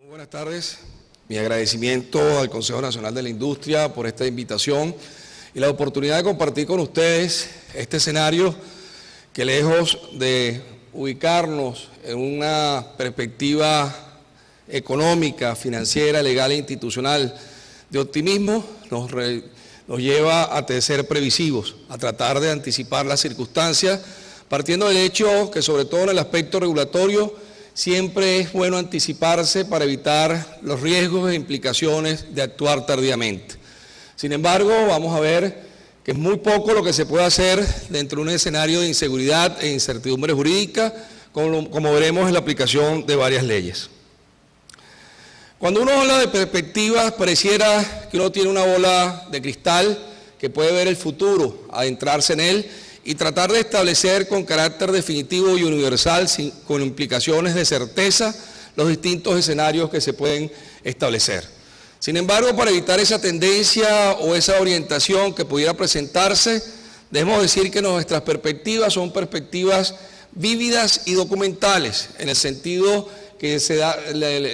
Buenas tardes. Mi agradecimiento al Consejo Nacional de la Industria por esta invitación y la oportunidad de compartir con ustedes este escenario que, lejos de ubicarnos en una perspectiva económica, financiera, legal e institucional de optimismo, nos lleva a ser previsivos, a tratar de anticipar las circunstancias, partiendo del hecho que, sobre todo en el aspecto regulatorio, siempre es bueno anticiparse para evitar los riesgos e implicaciones de actuar tardíamente. Sin embargo, vamos a ver que es muy poco lo que se puede hacer dentro de un escenario de inseguridad e incertidumbre jurídica, como veremos en la aplicación de varias leyes. Cuando uno habla de perspectivas, pareciera que uno tiene una bola de cristal que puede ver el futuro, adentrarse en él y tratar de establecer con carácter definitivo y universal, con implicaciones de certeza, los distintos escenarios que se pueden establecer. Sin embargo, para evitar esa tendencia o esa orientación que pudiera presentarse, debemos decir que nuestras perspectivas son perspectivas vívidas y documentales, en el sentido que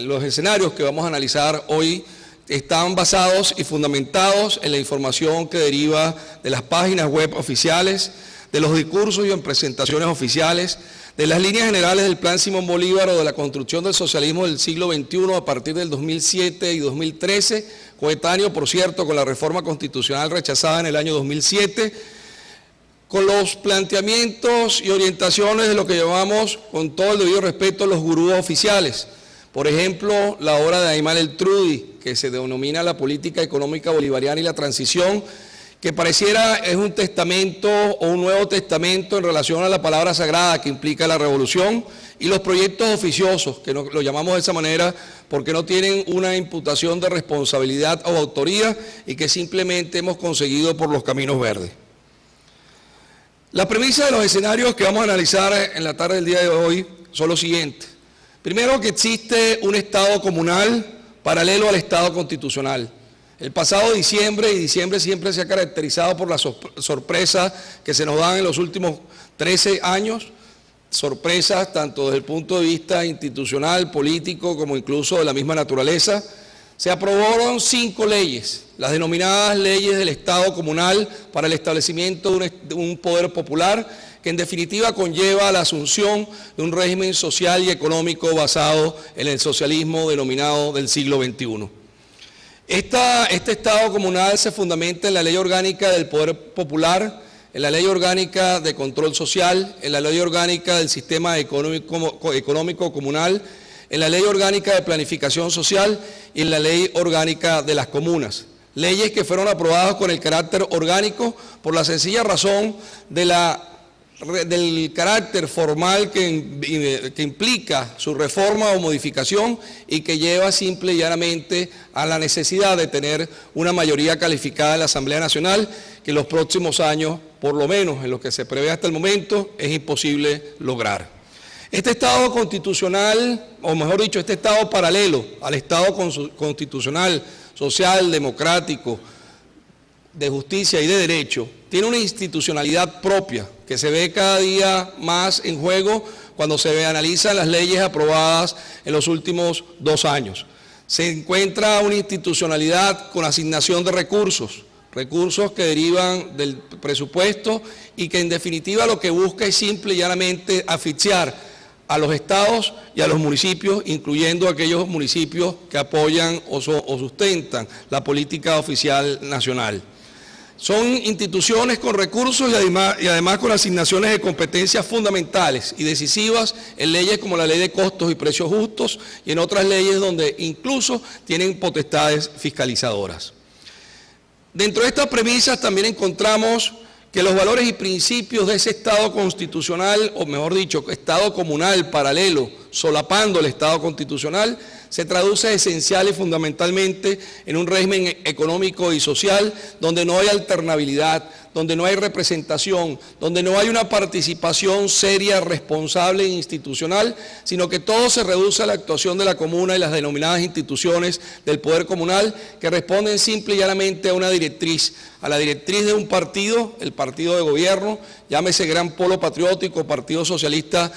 los escenarios que vamos a analizar hoy están basados y fundamentados en la información que deriva de las páginas web oficiales, de los discursos y en presentaciones oficiales, de las líneas generales del Plan Simón Bolívar o de la construcción del socialismo del siglo XXI a partir del 2007 y 2013, coetáneo, por cierto, con la reforma constitucional rechazada en el año 2007, con los planteamientos y orientaciones de lo que llamamos, con todo el debido respeto, los gurús oficiales. Por ejemplo, la obra de Aymal el-Trudi, que se denomina La política económica bolivariana y la transición, que pareciera es un testamento o un nuevo testamento en relación a la palabra sagrada que implica la revolución, y los proyectos oficiosos, que lo llamamos de esa manera porque no tienen una imputación de responsabilidad o autoría y que simplemente hemos conseguido por los caminos verdes. La premisa de los escenarios que vamos a analizar en la tarde del día de hoy son los siguientes. Primero, que existe un Estado comunal paralelo al Estado constitucional. El pasado diciembre, y diciembre siempre se ha caracterizado por las sorpresas que se nos dan en los últimos 13 años, sorpresas tanto desde el punto de vista institucional, político, como incluso de la misma naturaleza. Se aprobaron 5 leyes, las denominadas leyes del Estado comunal para el establecimiento de un poder popular, que en definitiva conlleva la asunción de un régimen social y económico basado en el socialismo denominado del siglo XXI. Este Estado comunal se fundamenta en la Ley Orgánica del Poder Popular, en la Ley Orgánica de Control Social, en la Ley Orgánica del Sistema Económico Comunal, en la Ley Orgánica de Planificación Social y en la Ley Orgánica de las Comunas. Leyes que fueron aprobadas con el carácter orgánico por la sencilla razón del carácter formal que implica su reforma o modificación y que lleva simple y llanamente a la necesidad de tener una mayoría calificada en la Asamblea Nacional, que en los próximos años, por lo menos en lo que se prevé hasta el momento, es imposible lograr. Este Estado constitucional, o mejor dicho, este Estado paralelo al Estado constitucional, social, democrático, de justicia y de derecho, tiene una institucionalidad propia que se ve cada día más en juego cuando se analizan las leyes aprobadas en los últimos 2 años. Se encuentra una institucionalidad con asignación de recursos que derivan del presupuesto y que en definitiva lo que busca es simple y llanamente asfixiar a los estados y a los municipios, incluyendo aquellos municipios que apoyan o sustentan la política oficial nacional. Son instituciones con recursos y además con asignaciones de competencias fundamentales y decisivas en leyes como la Ley de Costos y Precios Justos y en otras leyes donde incluso tienen potestades fiscalizadoras. Dentro de estas premisas también encontramos que los valores y principios de ese Estado constitucional, o mejor dicho, Estado comunal paralelo, solapando el Estado constitucional, se traduce esencial y fundamentalmente en un régimen económico y social donde no hay alternabilidad, donde no hay representación, donde no hay una participación seria, responsable e institucional, sino que todo se reduce a la actuación de la comuna y las denominadas instituciones del poder comunal, que responden simple y llanamente a una directriz, a la directriz de un partido, el partido de gobierno, llámese Gran Polo Patriótico, Partido Socialista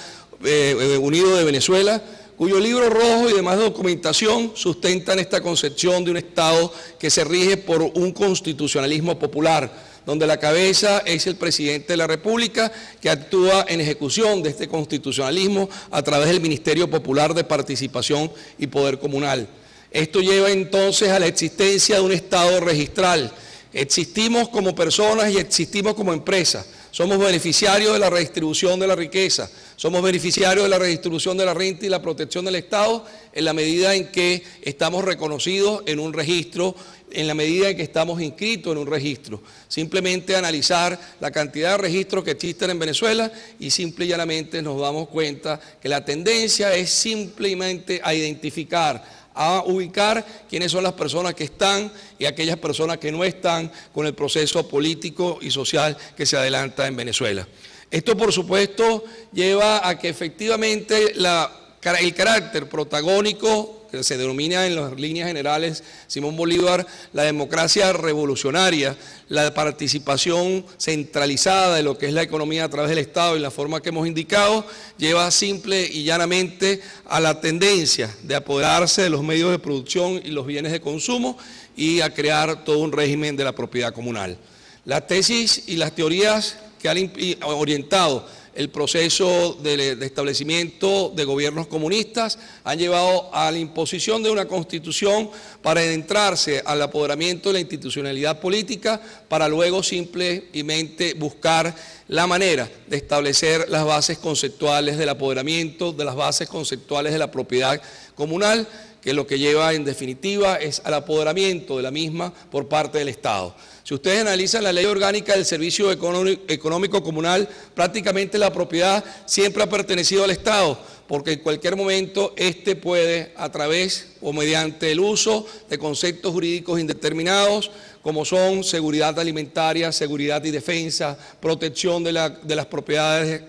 Unido de Venezuela, cuyo libro rojo y demás documentación sustentan esta concepción de un Estado que se rige por un constitucionalismo popular, donde la cabeza es el presidente de la República, que actúa en ejecución de este constitucionalismo a través del Ministerio Popular de Participación y Poder Comunal. Esto lleva entonces a la existencia de un Estado registral. Existimos como personas y existimos como empresas. Somos beneficiarios de la redistribución de la riqueza, somos beneficiarios de la redistribución de la renta y la protección del Estado en la medida en que estamos reconocidos en un registro, en la medida en que estamos inscritos en un registro. Simplemente analizar la cantidad de registros que existen en Venezuela y simple y llanamente nos damos cuenta que la tendencia es simplemente a identificar, a ubicar quiénes son las personas que están y aquellas personas que no están con el proceso político y social que se adelanta en Venezuela. Esto, por supuesto, lleva a que efectivamente el carácter protagónico, que se denomina en las líneas generales Simón Bolívar, la democracia revolucionaria, la participación centralizada de lo que es la economía a través del Estado y la forma que hemos indicado, lleva simple y llanamente a la tendencia de apoderarse de los medios de producción y los bienes de consumo y a crear todo un régimen de la propiedad comunal. Las tesis y las teorías que han orientado el proceso de establecimiento de gobiernos comunistas han llevado a la imposición de una constitución para adentrarse al apoderamiento de la institucionalidad política para luego simplemente buscar la manera de establecer las bases conceptuales del apoderamiento, de las bases conceptuales de la propiedad comunal, que lo que lleva en definitiva es al apoderamiento de la misma por parte del Estado. Si ustedes analizan la ley orgánica del Servicio Económico Comunal, prácticamente la propiedad siempre ha pertenecido al Estado, porque en cualquier momento éste puede, a través o mediante el uso de conceptos jurídicos indeterminados, como son seguridad alimentaria, seguridad y defensa, protección de las propiedades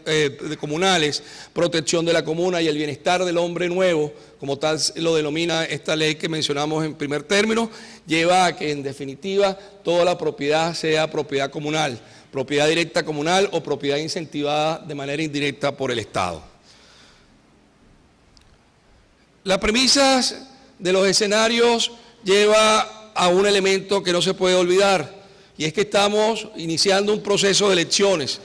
comunales, protección de la comuna y el bienestar del hombre nuevo, como tal lo denomina esta ley que mencionamos en primer término, lleva a que en definitiva toda la propiedad sea propiedad comunal, propiedad directa comunal o propiedad incentivada de manera indirecta por el Estado. Las premisas de los escenarios lleva a un elemento que no se puede olvidar, y es que estamos iniciando un proceso de elecciones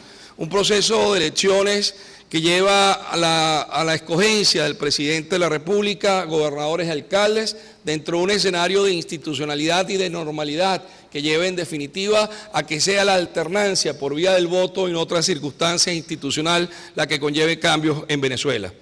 que lleva a la escogencia del presidente de la República, gobernadores y alcaldes, dentro de un escenario de institucionalidad y de normalidad que lleve en definitiva a que sea la alternancia por vía del voto y en otras circunstancias institucional la que conlleve cambios en Venezuela.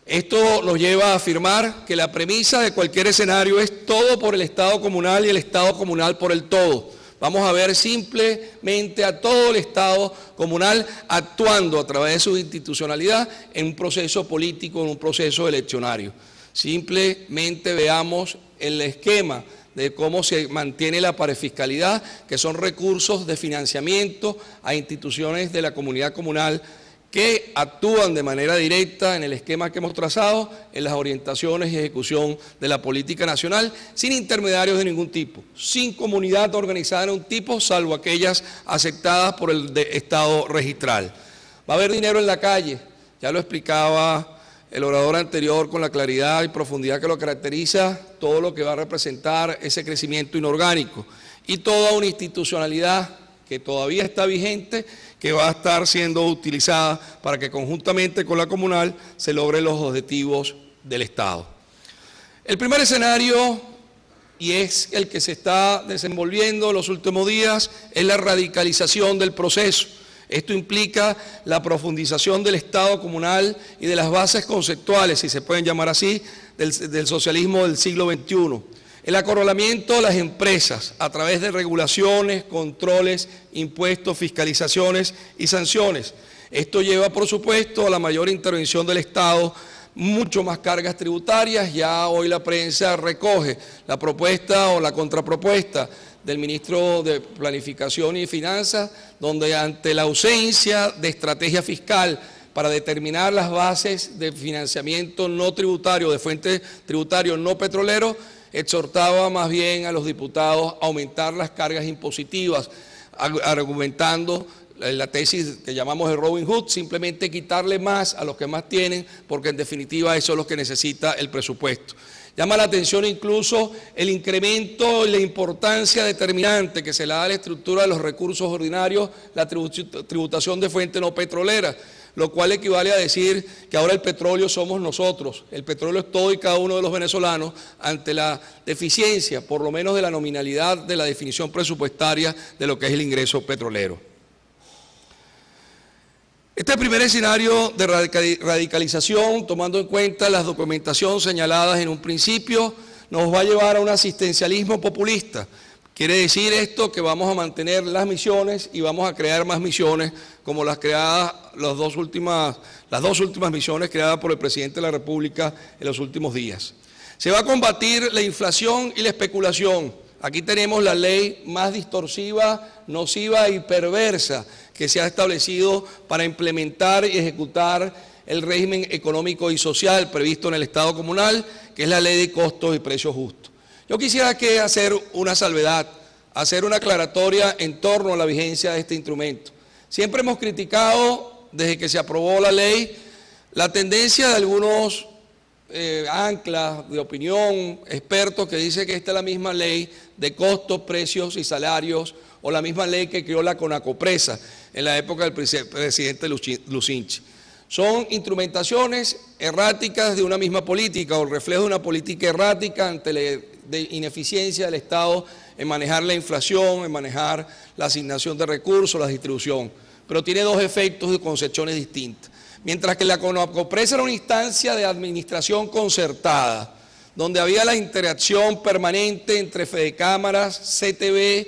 Esto nos lleva a afirmar que la premisa de cualquier escenario es todo por el Estado comunal y el Estado comunal por el todo. Vamos a ver simplemente a todo el Estado comunal actuando a través de su institucionalidad en un proceso político, en un proceso eleccionario. Simplemente veamos el esquema de cómo se mantiene la parafiscalidad, que son recursos de financiamiento a instituciones de la comunidad comunal que actúan de manera directa en el esquema que hemos trazado, en las orientaciones y ejecución de la política nacional, sin intermediarios de ningún tipo, sin comunidad organizada de un tipo, salvo aquellas aceptadas por el Estado registral. Va a haber dinero en la calle, ya lo explicaba el orador anterior con la claridad y profundidad que lo caracteriza, todo lo que va a representar ese crecimiento inorgánico y toda una institucionalidad que todavía está vigente, que va a estar siendo utilizada para que conjuntamente con la comunal se logren los objetivos del Estado. El primer escenario, y es el que se está desenvolviendo en los últimos días, es la radicalización del proceso. Esto implica la profundización del Estado comunal y de las bases conceptuales, si se pueden llamar así, del socialismo del siglo XXI. El acorralamiento de las empresas a través de regulaciones, controles, impuestos, fiscalizaciones y sanciones. Esto lleva, por supuesto, a la mayor intervención del Estado, mucho más cargas tributarias. Ya hoy la prensa recoge la propuesta o la contrapropuesta del ministro de Planificación y Finanzas, donde ante la ausencia de estrategia fiscal para determinar las bases de financiamiento no tributario, de fuentes tributarios no petroleros, exhortaba más bien a los diputados a aumentar las cargas impositivas, argumentando la tesis que llamamos de Robin Hood, simplemente quitarle más a los que más tienen, porque en definitiva eso es lo que necesita el presupuesto. Llama la atención incluso el incremento y la importancia determinante que se le da a la estructura de los recursos ordinarios, la tributación de fuente no petrolera, lo cual equivale a decir que ahora el petróleo somos nosotros, el petróleo es todo y cada uno de los venezolanos ante la deficiencia, por lo menos de la nominalidad de la definición presupuestaria de lo que es el ingreso petrolero. Este primer escenario de radicalización, tomando en cuenta las documentaciones señaladas en un principio, nos va a llevar a un asistencialismo populista. Quiere decir esto que vamos a mantener las misiones y vamos a crear más misiones como las creadas, las dos últimas misiones creadas por el presidente de la República en los últimos días. Se va a combatir la inflación y la especulación. Aquí tenemos la ley más distorsiva, nociva y perversa que se ha establecido para implementar y ejecutar el régimen económico y social previsto en el Estado comunal, que es la ley de costos y precios justos. Yo quisiera hacer una salvedad, hacer una aclaratoria en torno a la vigencia de este instrumento. Siempre hemos criticado, desde que se aprobó la ley, la tendencia de algunos anclas de opinión, expertos, que dicen que esta es la misma ley de costos, precios y salarios, o la misma ley que creó la CONACOPRESA en la época del presidente Lucinchi. Son instrumentaciones erráticas de una misma política, o reflejo de una política errática ante la ineficiencia del Estado en manejar la inflación, en manejar la asignación de recursos, la distribución. Pero tiene dos efectos de concepciones distintas. Mientras que la CONACOPRESA era una instancia de administración concertada, donde había la interacción permanente entre Fedecámaras, CTV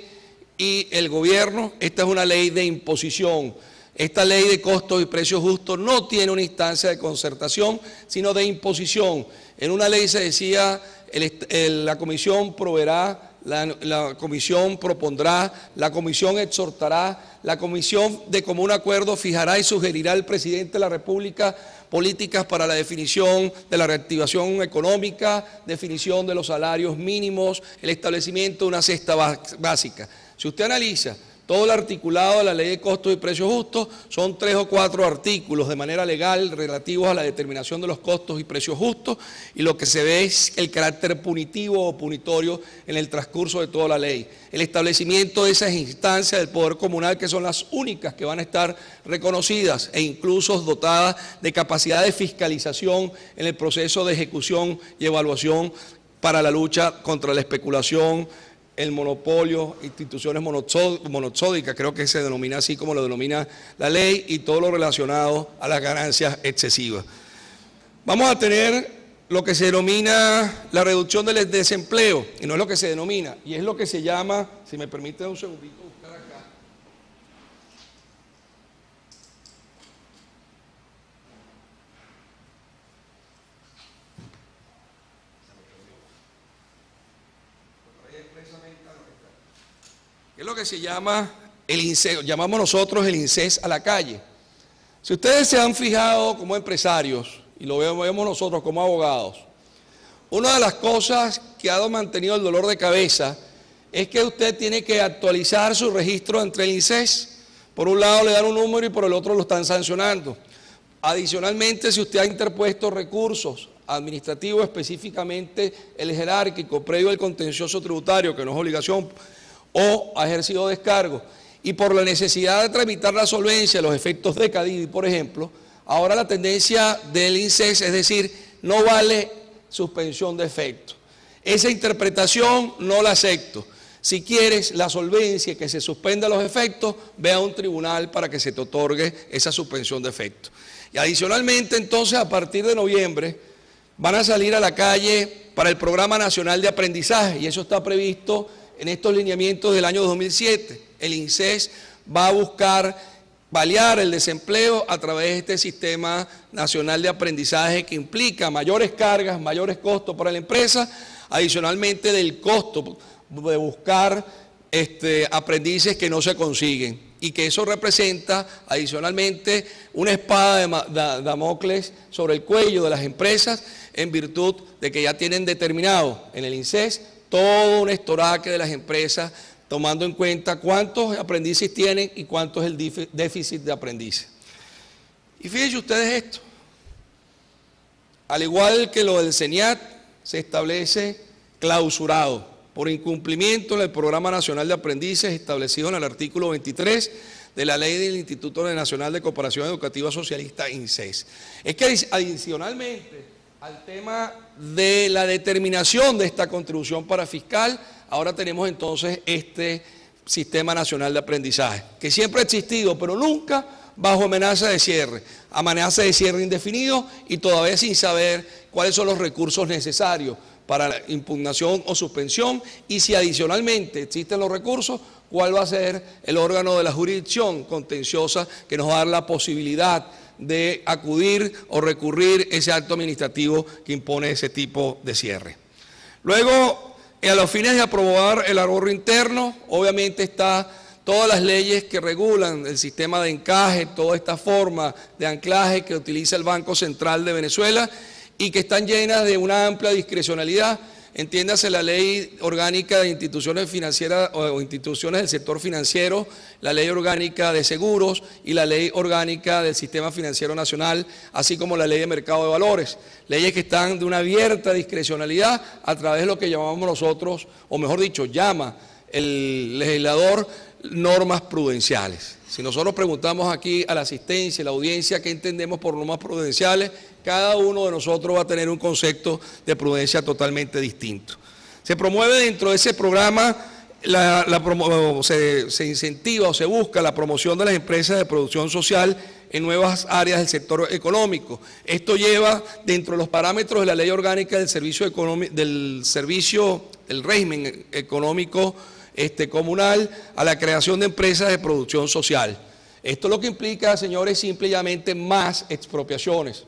y el gobierno, esta es una ley de imposición. Esta ley de costos y precios justos no tiene una instancia de concertación, sino de imposición. En una ley se decía, la comisión proveerá, la comisión propondrá, la comisión exhortará, la comisión de común acuerdo fijará y sugerirá al presidente de la República políticas para la definición de la reactivación económica, definición de los salarios mínimos, el establecimiento de una cesta básica. Si usted analiza todo el articulado de la ley de costos y precios justos, son 3 o 4 artículos de manera legal relativos a la determinación de los costos y precios justos, y lo que se ve es el carácter punitivo o punitorio en el transcurso de toda la ley. El establecimiento de esas instancias del Poder Comunal, que son las únicas que van a estar reconocidas e incluso dotadas de capacidad de fiscalización en el proceso de ejecución y evaluación para la lucha contra la especulación, el monopolio, instituciones monopsódicas, creo que se denomina así como lo denomina la ley, y todo lo relacionado a las ganancias excesivas. Vamos a tener lo que se denomina la reducción del desempleo, y no es lo que se denomina, y es lo que se llama, si me permite un segundito buscar acá. Es lo que se llama el INSES, llamamos nosotros el INSES a la calle. Si ustedes se han fijado como empresarios, y lo vemos nosotros como abogados, una de las cosas que ha mantenido el dolor de cabeza es que usted tiene que actualizar su registro entre el INSES. Por un lado le dan un número y por el otro lo están sancionando. Adicionalmente, si usted ha interpuesto recursos administrativos, específicamente el jerárquico, previo al contencioso tributario, que no es obligación, o ha ejercido descargo, y por la necesidad de tramitar la solvencia, los efectos de CADIVI, por ejemplo, ahora la tendencia del INSES es decir, no vale suspensión de efectos. Esa interpretación no la acepto. Si quieres la solvencia y que se suspenda los efectos, ve a un tribunal para que se te otorgue esa suspensión de efectos. Y adicionalmente, entonces, a partir de noviembre, van a salir a la calle para el Programa Nacional de Aprendizaje, y eso está previsto en estos lineamientos del año 2007. El INSES va a buscar paliar el desempleo a través de este sistema nacional de aprendizaje que implica mayores cargas, mayores costos para la empresa, adicionalmente del costo de buscar aprendices que no se consiguen, y que eso representa adicionalmente una espada de Damocles sobre el cuello de las empresas, en virtud de que ya tienen determinado en el INSES todo un estoraque de las empresas tomando en cuenta cuántos aprendices tienen y cuánto es el déficit de aprendices. Y fíjense ustedes esto, al igual que lo del CENIAT, se establece clausurado por incumplimiento del Programa Nacional de Aprendices establecido en el artículo 23 de la Ley del Instituto Nacional de Cooperación Educativa Socialista, INCES. Es que adicionalmente al tema de la determinación de esta contribución para fiscal, ahora tenemos entonces este Sistema Nacional de Aprendizaje, que siempre ha existido, pero nunca bajo amenaza de cierre indefinido y todavía sin saber cuáles son los recursos necesarios para la impugnación o suspensión, y si adicionalmente existen los recursos, cuál va a ser el órgano de la jurisdicción contenciosa que nos va a dar la posibilidad de acudir o recurrir ese acto administrativo que impone ese tipo de cierre. Luego, a los fines de aprobar el ahorro interno, obviamente está todas las leyes que regulan el sistema de encaje, toda esta forma de anclaje que utiliza el Banco Central de Venezuela y que están llenas de una amplia discrecionalidad. Entiéndase la Ley Orgánica de Instituciones Financieras o Instituciones del Sector Financiero, la Ley Orgánica de Seguros y la Ley Orgánica del Sistema Financiero Nacional, así como la Ley de Mercado de Valores. Leyes que están de una abierta discrecionalidad a través de lo que llamamos nosotros, o mejor dicho, llama el legislador normas prudenciales. Si nosotros preguntamos aquí a la asistencia y la audiencia qué entendemos por normas prudenciales, cada uno de nosotros va a tener un concepto de prudencia totalmente distinto. Se promueve dentro de ese programa, se incentiva o se busca la promoción de las empresas de producción social en nuevas áreas del sector económico. Esto lleva dentro de los parámetros de la Ley Orgánica del del régimen económico comunal a la creación de empresas de producción social. Esto lo que implica, señores, simplemente más expropiaciones.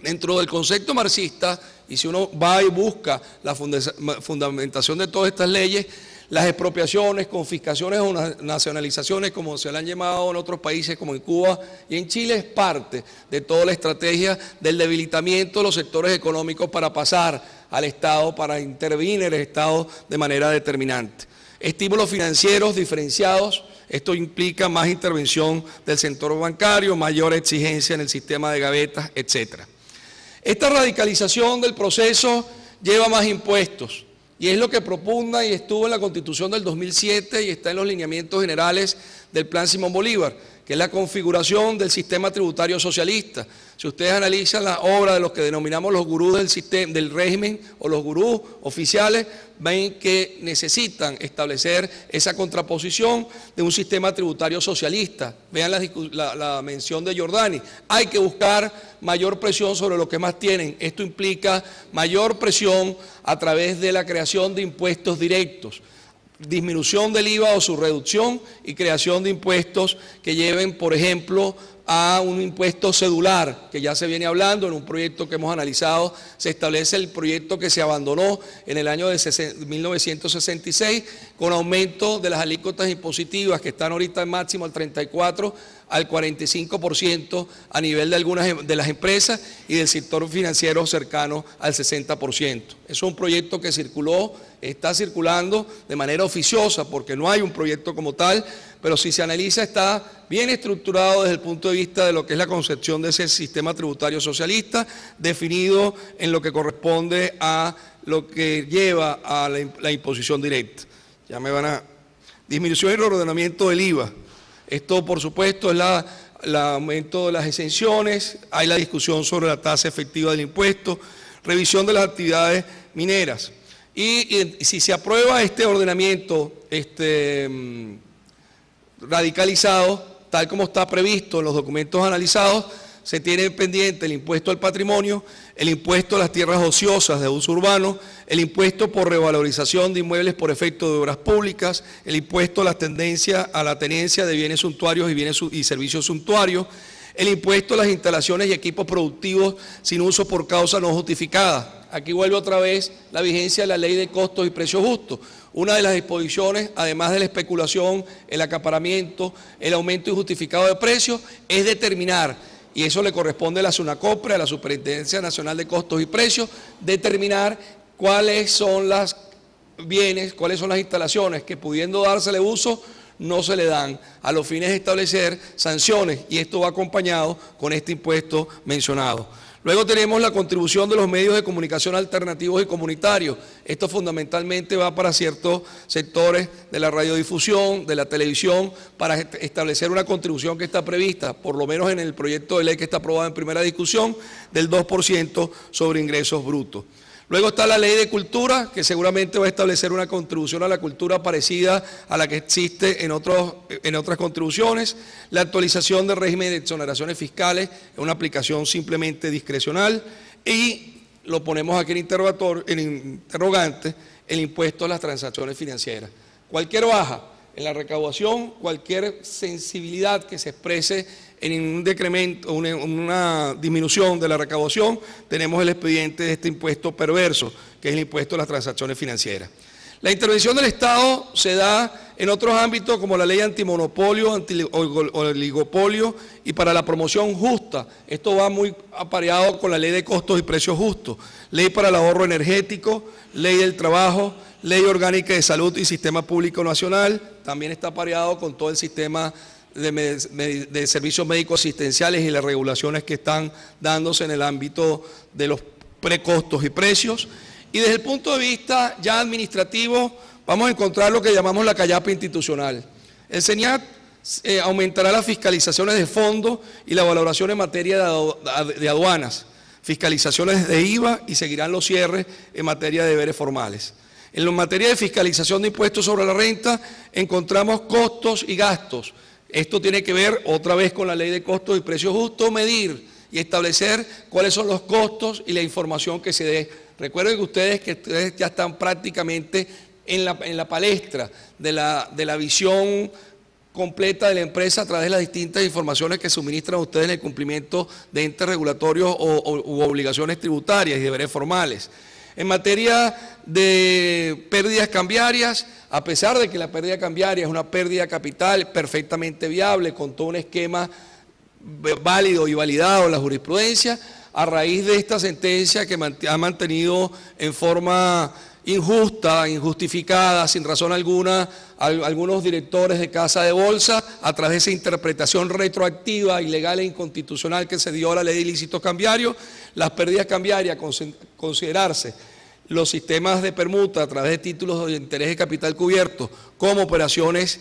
Dentro del concepto marxista, y si uno va y busca la fundamentación de todas estas leyes, las expropiaciones, confiscaciones o nacionalizaciones, como se le han llamado en otros países como en Cuba y en Chile, es parte de toda la estrategia del debilitamiento de los sectores económicos para pasar al Estado, para intervenir en el Estado de manera determinante. Estímulos financieros diferenciados, esto implica más intervención del sector bancario, mayor exigencia en el sistema de gavetas, etcétera. Esta radicalización del proceso lleva más impuestos y es lo que propugna y estuvo en la Constitución del 2007 y está en los lineamientos generales del Plan Simón Bolívar, que es la configuración del sistema tributario socialista. Si ustedes analizan la obra de los que denominamos los gurús del régimen o los gurús oficiales, ven que necesitan establecer esa contraposición de un sistema tributario socialista. Vean la mención de Giordani. Hay que buscar mayor presión sobre lo que más tienen. Esto implica mayor presión a través de la creación de impuestos directos, disminución del IVA o su reducción y creación de impuestos que lleven, por ejemplo, a un impuesto cedular, que ya se viene hablando en un proyecto que hemos analizado. Se establece el proyecto que se abandonó en el año de 1966, con aumento de las alícuotas impositivas que están ahorita en máximo al 34% al 45% a nivel de algunas de las empresas y del sector financiero cercano al 60%. Es un proyecto que circuló, está circulando de manera oficiosa porque no hay un proyecto como tal, pero si se analiza está bien estructurado desde el punto de vista de lo que es la concepción de ese sistema tributario socialista, definido en lo que corresponde a lo que lleva a la imposición directa. Ya me van a... Disminución y reordenamiento del IVA. Esto, por supuesto, es el aumento de las exenciones, hay la discusión sobre la tasa efectiva del impuesto, revisión de las actividades mineras. Y si se aprueba este ordenamiento radicalizado, tal como está previsto en los documentos analizados, se tiene pendiente el impuesto al patrimonio, el impuesto a las tierras ociosas de uso urbano, el impuesto por revalorización de inmuebles por efecto de obras públicas, el impuesto a la tenencia de bienes suntuarios y servicios suntuarios, el impuesto a las instalaciones y equipos productivos sin uso por causa no justificada. Aquí vuelve otra vez la vigencia de la ley de costos y precios justos. Una de las disposiciones, además de la especulación, el acaparamiento, el aumento injustificado de precios, es determinar, y eso le corresponde a la SUNACOPRE, a la Superintendencia Nacional de Costos y Precios, determinar cuáles son las bienes, cuáles son las instalaciones que pudiendo dársele uso, no se le dan a los fines de establecer sanciones, y esto va acompañado con este impuesto mencionado. Luego tenemos la contribución de los medios de comunicación alternativos y comunitarios. Esto fundamentalmente va para ciertos sectores de la radiodifusión, de la televisión, para establecer una contribución que está prevista, por lo menos en el proyecto de ley que está aprobado en primera discusión, del 2% sobre ingresos brutos. Luego está la Ley de Cultura, que seguramente va a establecer una contribución a la cultura parecida a la que existe en otras contribuciones. La actualización del régimen de exoneraciones fiscales es una aplicación simplemente discrecional, y lo ponemos aquí en interrogante, el impuesto a las transacciones financieras. Cualquier baja en la recaudación, cualquier sensibilidad que se exprese en un decremento, una disminución de la recaudación, tenemos el expediente de este impuesto perverso, que es el impuesto a las transacciones financieras. La intervención del Estado se da en otros ámbitos como la ley antimonopolio, antioligopolio y para la promoción justa. Esto va muy apareado con la ley de costos y precios justos, ley para el ahorro energético, ley del trabajo, ley orgánica de salud y sistema público nacional, también está apareado con todo el sistema de servicios médicos asistenciales y las regulaciones que están dándose en el ámbito de los precostos y precios. Y desde el punto de vista ya administrativo, vamos a encontrar lo que llamamos la callapa institucional. El SENIAT aumentará las fiscalizaciones de fondos y la valoración en materia de aduanas, fiscalizaciones de IVA, y seguirán los cierres en materia de deberes formales. En materia de fiscalización de impuestos sobre la renta, encontramos costos y gastos. Esto tiene que ver otra vez con la ley de costos y precios justos, medir y establecer cuáles son los costos y la información que se dé. Recuerden que ustedes ya están prácticamente en la palestra de la visión completa de la empresa a través de las distintas informaciones que suministran ustedes en el cumplimiento de entes regulatorios u obligaciones tributarias y deberes formales. En materia de pérdidas cambiarias, a pesar de que la pérdida cambiaria es una pérdida capital perfectamente viable, con todo un esquema válido y validado en la jurisprudencia, a raíz de esta sentencia que ha mantenido en forma injusta, injustificada, sin razón alguna, algunos directores de casa de bolsa, a través de esa interpretación retroactiva, ilegal e inconstitucional que se dio a la ley de ilícitos cambiarios, las pérdidas cambiarias, considerarse los sistemas de permuta a través de títulos de interés de capital cubierto como operaciones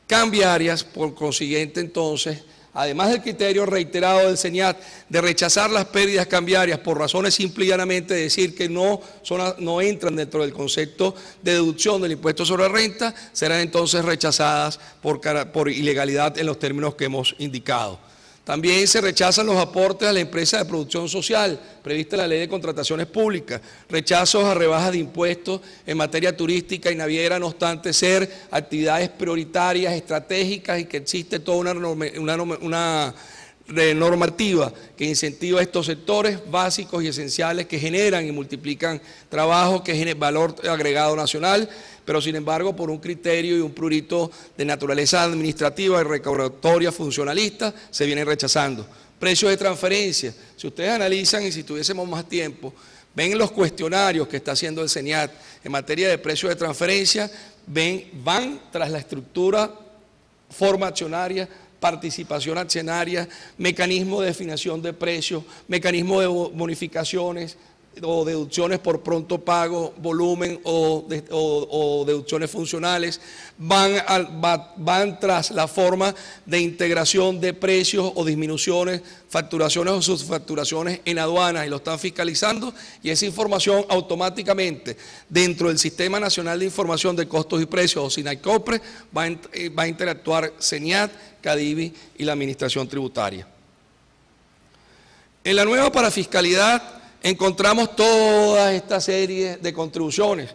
cambiarias. Por consiguiente, entonces, además del criterio reiterado del SENIAT de rechazar las pérdidas cambiarias por razones simple y llanamente de decir que no entran dentro del concepto de deducción del impuesto sobre la renta, serán entonces rechazadas por ilegalidad en los términos que hemos indicado. También se rechazan los aportes a la empresa de producción social, prevista en la Ley de Contrataciones Públicas, rechazos a rebajas de impuestos en materia turística y naviera, no obstante ser actividades prioritarias, estratégicas, y que existe toda una normativa que incentiva estos sectores básicos y esenciales que generan y multiplican trabajo, que generan valor agregado nacional, pero sin embargo por un criterio y un prurito de naturaleza administrativa y recaudatoria funcionalista se vienen rechazando. Precios de transferencia, si ustedes analizan y si tuviésemos más tiempo, ven los cuestionarios que está haciendo el SENIAT en materia de precios de transferencia, van tras la estructura, forma accionaria, participación accionaria, mecanismo de definición de precios, mecanismo de bonificaciones o deducciones por pronto pago, volumen o deducciones funcionales, van tras la forma de integración de precios o disminuciones, facturaciones o subfacturaciones en aduanas, y lo están fiscalizando, y esa información automáticamente dentro del Sistema Nacional de Información de Costos y Precios o SINAICOPRE va a interactuar SENIAT, CADIVI y la Administración Tributaria. En la nueva parafiscalidad encontramos toda esta serie de contribuciones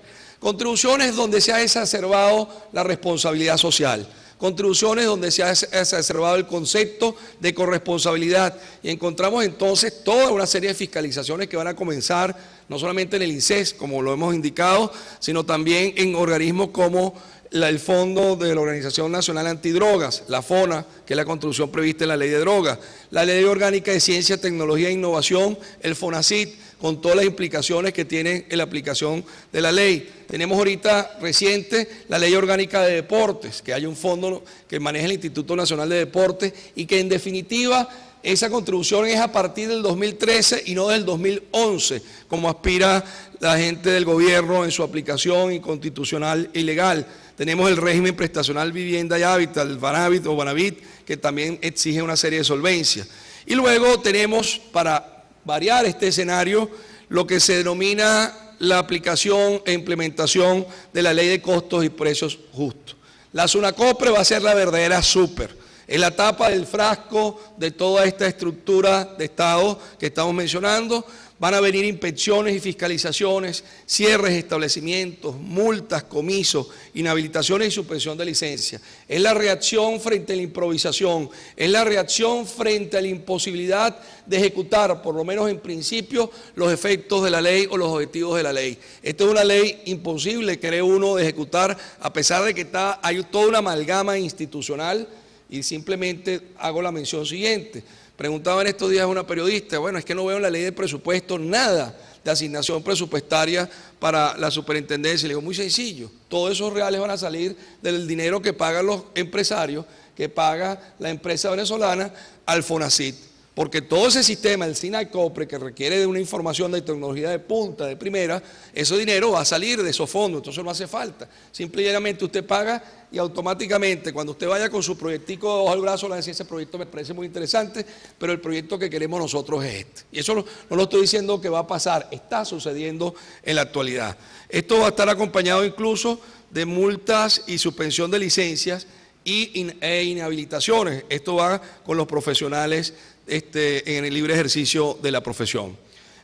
donde se ha exacerbado la responsabilidad social, contribuciones donde se ha exacerbado el concepto de corresponsabilidad, y encontramos entonces toda una serie de fiscalizaciones que van a comenzar no solamente en el INSES, como lo hemos indicado, sino también en organismos como el fondo de la Organización Nacional Antidrogas, la FONA, que es la contribución prevista en la Ley de Drogas, la Ley Orgánica de Ciencia, Tecnología e Innovación, el FONACIT, con todas las implicaciones que tiene en la aplicación de la ley. Tenemos ahorita reciente la Ley Orgánica de Deportes, que hay un fondo que maneja el Instituto Nacional de Deportes y que en definitiva esa contribución es a partir del 2013 y no del 2011, como aspira la gente del gobierno en su aplicación inconstitucional e ilegal. Tenemos el régimen prestacional vivienda y hábitat, el Banavit o Banavit, que también exige una serie de solvencia. Y luego tenemos, para variar este escenario, lo que se denomina la aplicación e implementación de la Ley de Costos y Precios Justos. La SUNACOPRE va a ser la verdadera súper. En la tapa del frasco de toda esta estructura de Estado que estamos mencionando, van a venir inspecciones y fiscalizaciones, cierres de establecimientos, multas, comisos, inhabilitaciones y suspensión de licencia. Es la reacción frente a la improvisación, es la reacción frente a la imposibilidad de ejecutar, por lo menos en principio, los efectos de la ley o los objetivos de la ley. Esta es una ley imposible, cree uno, de ejecutar, a pesar de que hay toda una amalgama institucional, y simplemente hago la mención siguiente. Preguntaba en estos días a una periodista, bueno, es que no veo en la ley de presupuesto nada de asignación presupuestaria para la superintendencia. Le digo, muy sencillo, todos esos reales van a salir del dinero que pagan los empresarios, que paga la empresa venezolana al FONACIT. Porque todo ese sistema, el SINACOPRE, que requiere de una información de tecnología de punta, de primera, ese dinero va a salir de esos fondos, entonces no hace falta. Simple y llanamente usted paga y automáticamente cuando usted vaya con su proyectico debajo del brazo, le va a decir, ese proyecto me parece muy interesante, pero el proyecto que queremos nosotros es este. Y eso no lo estoy diciendo que va a pasar, está sucediendo en la actualidad. Esto va a estar acompañado incluso de multas y suspensión de licencias e inhabilitaciones. Esto va con los profesionales en el libre ejercicio de la profesión.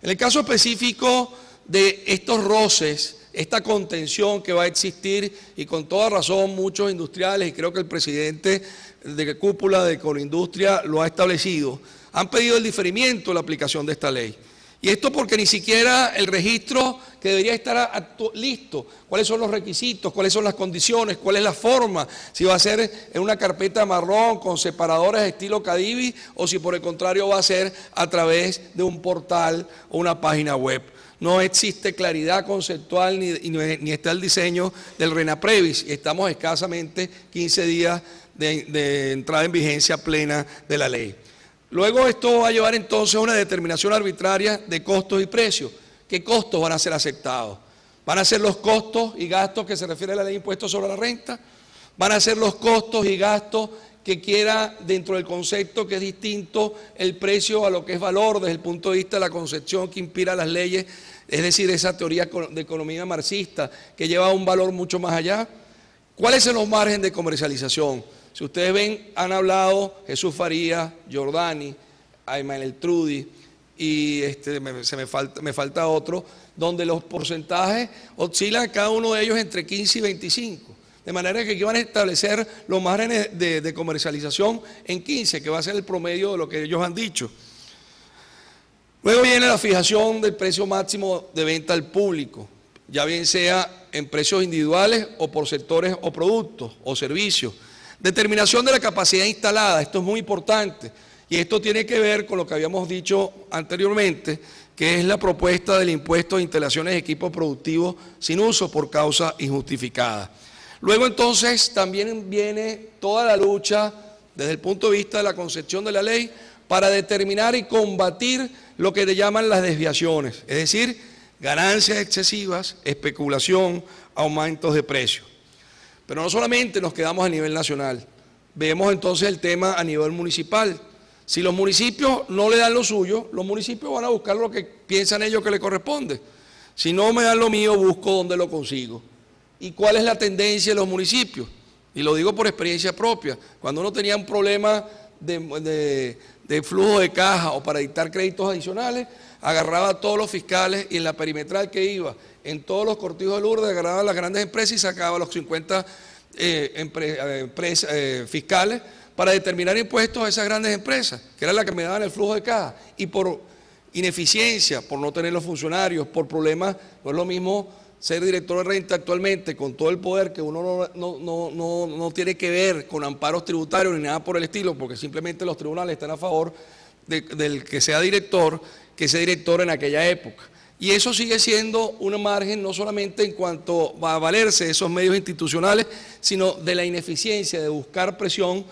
En el caso específico de estos roces, esta contención que va a existir, y con toda razón muchos industriales, y creo que el presidente de cúpula de Colindustria lo ha establecido, han pedido el diferimiento de la aplicación de esta ley. Y esto porque ni siquiera el registro que debería estar listo, cuáles son los requisitos, cuáles son las condiciones, cuál es la forma, si va a ser en una carpeta marrón con separadores estilo Cadivi o si por el contrario va a ser a través de un portal o una página web. No existe claridad conceptual ni está el diseño del RENAPREVIS y estamos escasamente 15 días de entrada en vigencia plena de la ley. Luego esto va a llevar entonces a una determinación arbitraria de costos y precios. ¿Qué costos van a ser aceptados? ¿Van a ser los costos y gastos que se refiere a la ley de impuestos sobre la renta? ¿Van a ser los costos y gastos que quiera dentro del concepto que es distinto el precio a lo que es valor desde el punto de vista de la concepción que inspira las leyes, es decir, esa teoría de economía marxista que lleva a un valor mucho más allá? ¿Cuáles son los márgenes de comercialización? Si ustedes ven, han hablado Jesús Farías, Giordani, Ayman El Trudi y me falta otro, donde los porcentajes oscilan cada uno de ellos entre 15 y 25. De manera que aquí van a establecer los márgenes de comercialización en 15, que va a ser el promedio de lo que ellos han dicho. Luego viene la fijación del precio máximo de venta al público, ya bien sea en precios individuales o por sectores o productos o servicios. Determinación de la capacidad instalada, esto es muy importante y esto tiene que ver con lo que habíamos dicho anteriormente, que es la propuesta del impuesto de instalaciones de equipos productivos sin uso por causa injustificada. Luego entonces también viene toda la lucha desde el punto de vista de la concepción de la ley para determinar y combatir lo que le llaman las desviaciones, es decir, ganancias excesivas, especulación, aumentos de precios. Pero no solamente nos quedamos a nivel nacional, vemos entonces el tema a nivel municipal. Si los municipios no le dan lo suyo, los municipios van a buscar lo que piensan ellos que le corresponde. Si no me dan lo mío, busco dónde lo consigo. ¿Y cuál es la tendencia de los municipios? Y lo digo por experiencia propia. Cuando uno tenía un problema de flujo de caja o para dictar créditos adicionales, agarraba a todos los fiscales y en la perimetral que iba, en todos los cortijos de Lourdes, agarraba a las grandes empresas y sacaba a los 50 fiscales para determinar impuestos a esas grandes empresas, que eran las que me daban el flujo de caja. Y por ineficiencia, por no tener los funcionarios, por problemas, no es lo mismo ser director de renta actualmente, con todo el poder que uno no tiene que ver con amparos tributarios ni nada por el estilo, porque simplemente los tribunales están a favor del que sea director en aquella época. Y eso sigue siendo un margen no solamente en cuanto a valerse de esos medios institucionales, sino de la ineficiencia de buscar presión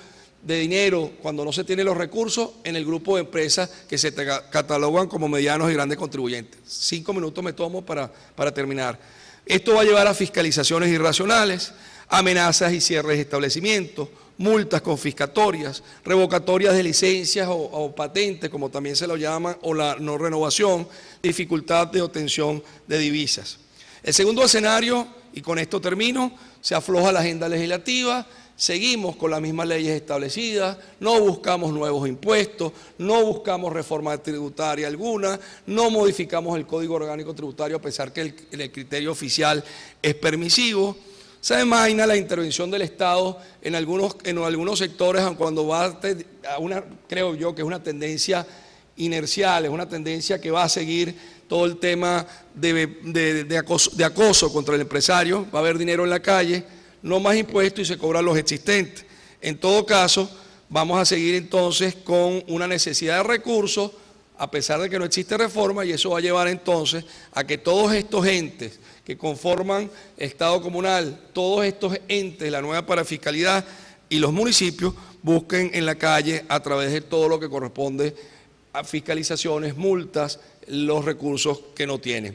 de dinero cuando no se tienen los recursos en el grupo de empresas que se catalogan como medianos y grandes contribuyentes. 5 minutos me tomo para terminar. Esto va a llevar a fiscalizaciones irracionales, amenazas y cierres de establecimientos, multas confiscatorias, revocatorias de licencias o patentes, como también se lo llaman, o la no renovación, dificultad de obtención de divisas. El segundo escenario, y con esto termino, se afloja la agenda legislativa. Seguimos con las mismas leyes establecidas, no buscamos nuevos impuestos, no buscamos reforma tributaria alguna, no modificamos el Código Orgánico Tributario a pesar que el criterio oficial es permisivo. Se amaina la intervención del Estado en algunos sectores, aun cuando va a creo yo que es una tendencia inercial, es una tendencia que va a seguir todo el tema de acoso contra el empresario. Va a haber dinero en la calle, no más impuestos y se cobran los existentes. En todo caso, vamos a seguir entonces con una necesidad de recursos, a pesar de que no existe reforma, y eso va a llevar entonces a que todos estos entes que conforman Estado comunal, todos estos entes, la nueva parafiscalidad y los municipios, busquen en la calle, a través de todo lo que corresponde a fiscalizaciones, multas, los recursos que no tienen.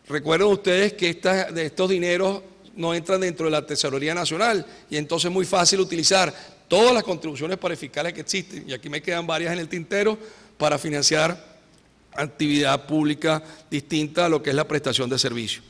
Recuerden ustedes que estos dineros no entran dentro de la Tesorería Nacional y entonces es muy fácil utilizar todas las contribuciones parafiscales que existen, y aquí me quedan varias en el tintero, para financiar actividad pública distinta a lo que es la prestación de servicios.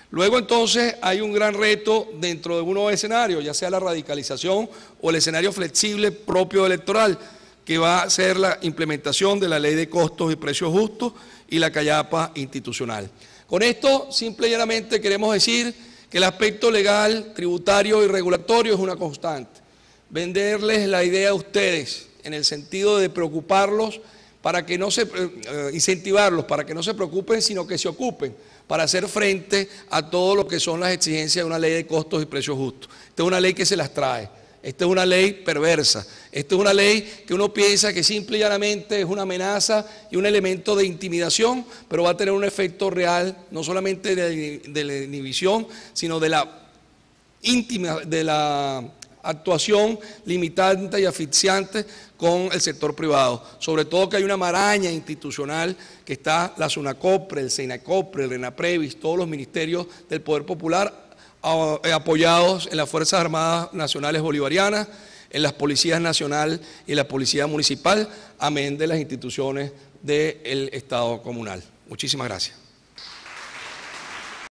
Luego entonces hay un gran reto dentro de un nuevo escenario, ya sea la radicalización o el escenario flexible propio electoral, que va a ser la implementación de la Ley de Costos y Precios Justos y la callapa institucional. Con esto, simple y llanamente, queremos decir que el aspecto legal, tributario y regulatorio es una constante. Venderles la idea a ustedes en el sentido de preocuparlos para que no incentivarlos para que no se preocupen, sino que se ocupen para hacer frente a todo lo que son las exigencias de una ley de costos y precios justos. Esta es una ley que se las trae, esta es una ley perversa, esta es una ley que uno piensa que simple y llanamente es una amenaza y un elemento de intimidación, pero va a tener un efecto real, no solamente de la inhibición, sino de la actuación limitante y asfixiante con el sector privado, sobre todo que hay una maraña institucional que está la SUNACOPRE, el SEINACOPRE, el RENAPREVIS, todos los ministerios del Poder Popular apoyados en las Fuerzas Armadas Nacionales Bolivarianas, en las Policías Nacional y la Policía Municipal, amén de las instituciones del Estado comunal. Muchísimas gracias.